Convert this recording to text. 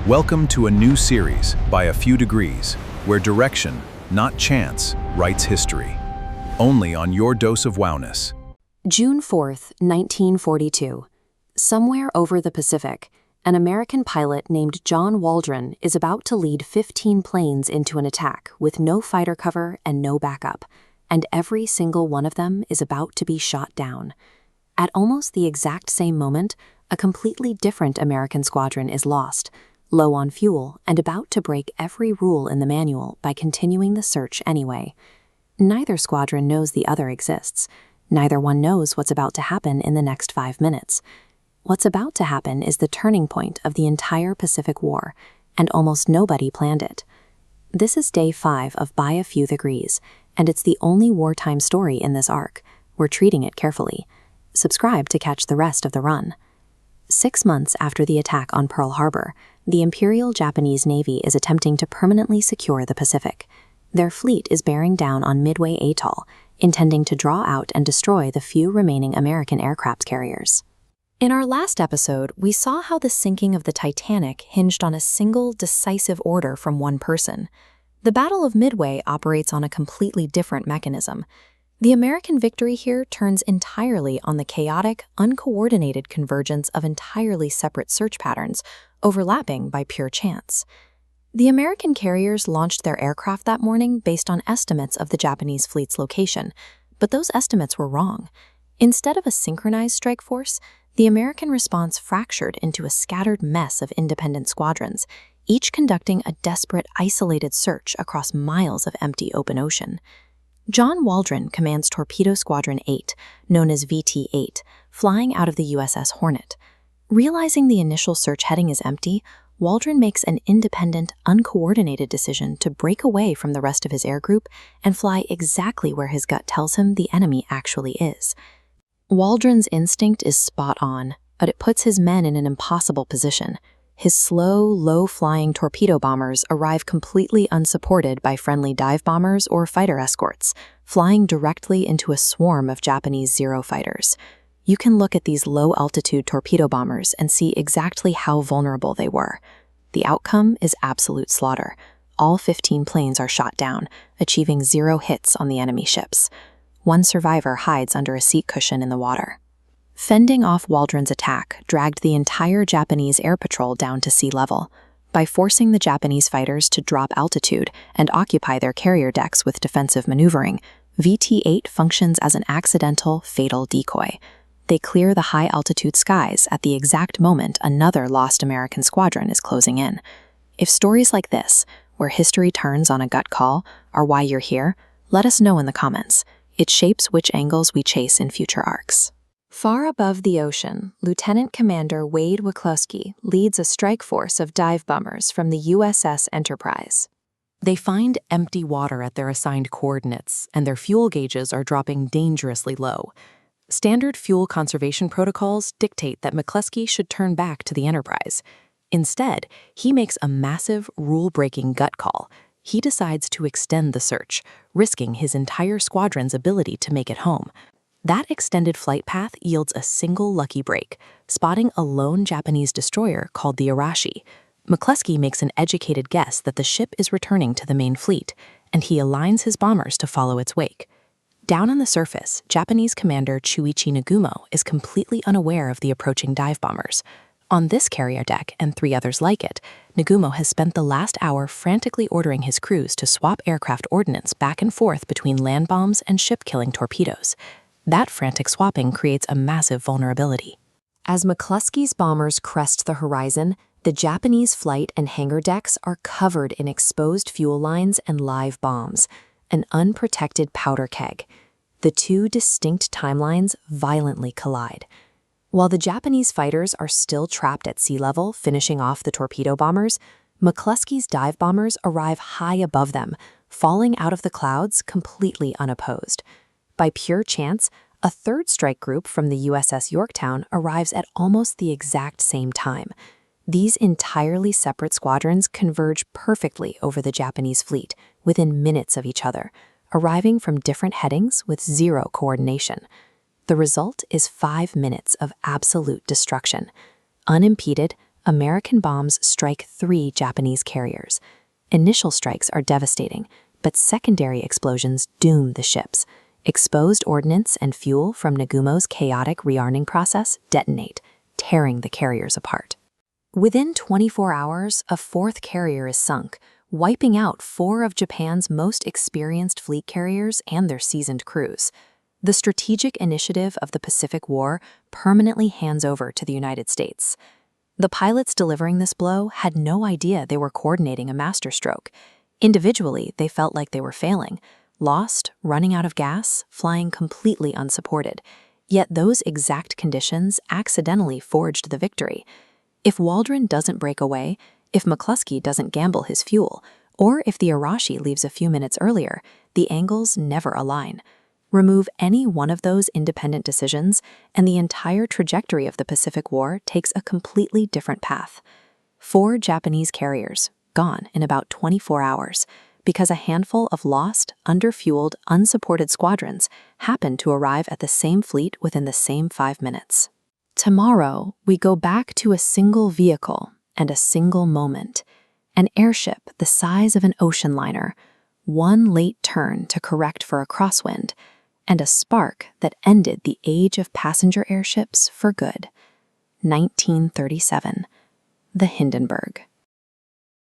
Welcome to a new series, By a Few Degrees, where direction, not chance, writes history. Only on your dose of Wowness. June 4th, 1942. Somewhere over the Pacific, an American pilot named John Waldron is about to lead 15 planes into an attack with no fighter cover and no backup, and every single one of them is about to be shot down. At almost the exact same moment, a completely different American squadron is lost, low on fuel, and about to break every rule in the manual by continuing the search anyway. Neither squadron knows the other exists. Neither one knows what's about to happen in the next 5 minutes. What's about to happen is the turning point of the entire Pacific War, and almost nobody planned it. This is day 5 of By a Few Degrees, and it's the only wartime story in this arc. We're treating it carefully. Subscribe to catch the rest of the run. 6 months after the attack on Pearl Harbor, the Imperial Japanese Navy is attempting to permanently secure the Pacific. Their fleet is bearing down on Midway Atoll, intending to draw out and destroy the few remaining American aircraft carriers. In our last episode, we saw how the sinking of the Titanic hinged on a single, decisive order from one person. The Battle of Midway operates on a completely different mechanism. The American victory here turns entirely on the chaotic, uncoordinated convergence of entirely separate search patterns, overlapping by pure chance. The American carriers launched their aircraft that morning based on estimates of the Japanese fleet's location, but those estimates were wrong. Instead of a synchronized strike force, the American response fractured into a scattered mess of independent squadrons, each conducting a desperate, isolated search across miles of empty open ocean. John Waldron commands Torpedo Squadron 8, known as VT-8, flying out of the USS Hornet. Realizing the initial search heading is empty, Waldron makes an independent, uncoordinated decision to break away from the rest of his air group and fly exactly where his gut tells him the enemy actually is. Waldron's instinct is spot on, but it puts his men in an impossible position. His slow, low-flying torpedo bombers arrive completely unsupported by friendly dive bombers or fighter escorts, flying directly into a swarm of Japanese Zero fighters. You can look at these low-altitude torpedo bombers and see exactly how vulnerable they were. The outcome is absolute slaughter. All 15 planes are shot down, achieving 0 hits on the enemy ships. One survivor hides under a seat cushion in the water. Fending off Waldron's attack dragged the entire Japanese air patrol down to sea level. By forcing the Japanese fighters to drop altitude and occupy their carrier decks with defensive maneuvering, VT-8 functions as an accidental, fatal decoy. They clear the high-altitude skies at the exact moment another lost American squadron is closing in. If stories like this, where history turns on a gut call, are why you're here, let us know in the comments. It shapes which angles we chase in future arcs. Far above the ocean, Lieutenant Commander Wade McClusky leads a strike force of dive bombers from the USS Enterprise. They find empty water at their assigned coordinates, and their fuel gauges are dropping dangerously low. Standard fuel conservation protocols dictate that McClusky should turn back to the Enterprise. Instead, he makes a massive, rule-breaking gut call. He decides to extend the search, risking his entire squadron's ability to make it home. That extended flight path yields a single lucky break, spotting a lone Japanese destroyer called the Arashi. McClusky makes an educated guess that the ship is returning to the main fleet, and he aligns his bombers to follow its wake. Down on the surface, Japanese commander Chuichi Nagumo is completely unaware of the approaching dive bombers. On this carrier deck, and 3 others like it, Nagumo has spent the last hour frantically ordering his crews to swap aircraft ordnance back and forth between land bombs and ship-killing torpedoes. That frantic swapping creates a massive vulnerability. As McClusky's bombers crest the horizon, the Japanese flight and hangar decks are covered in exposed fuel lines and live bombs, an unprotected powder keg. The 2 distinct timelines violently collide. While the Japanese fighters are still trapped at sea level, finishing off the torpedo bombers, McClusky's dive bombers arrive high above them, falling out of the clouds completely unopposed. By pure chance, a 3rd strike group from the USS Yorktown arrives at almost the exact same time. These entirely separate squadrons converge perfectly over the Japanese fleet, within minutes of each other, arriving from different headings with 0 coordination. The result is 5 minutes of absolute destruction. Unimpeded, American bombs strike 3 Japanese carriers. Initial strikes are devastating, but secondary explosions doom the ships. Exposed ordnance and fuel from Nagumo's chaotic rearming process detonate, tearing the carriers apart. Within 24 hours, a 4th carrier is sunk, wiping out 4 of Japan's most experienced fleet carriers and their seasoned crews. The strategic initiative of the Pacific War permanently hands over to the United States. The pilots delivering this blow had no idea they were coordinating a masterstroke. Individually, they felt like they were failing, lost, running out of gas, flying completely unsupported. Yet those exact conditions accidentally forged the victory. If Waldron doesn't break away, if McClusky doesn't gamble his fuel, or if the Arashi leaves a few minutes earlier, the angles never align. Remove any one of those independent decisions, and the entire trajectory of the Pacific War takes a completely different path. 4 Japanese carriers, gone in about 24 hours, because a handful of lost, underfueled, unsupported squadrons happened to arrive at the same fleet within the same 5 minutes. Tomorrow, we go back to a single vehicle and a single moment. An airship the size of an ocean liner, one late turn to correct for a crosswind, and a spark that ended the age of passenger airships for good. 1937. The Hindenburg.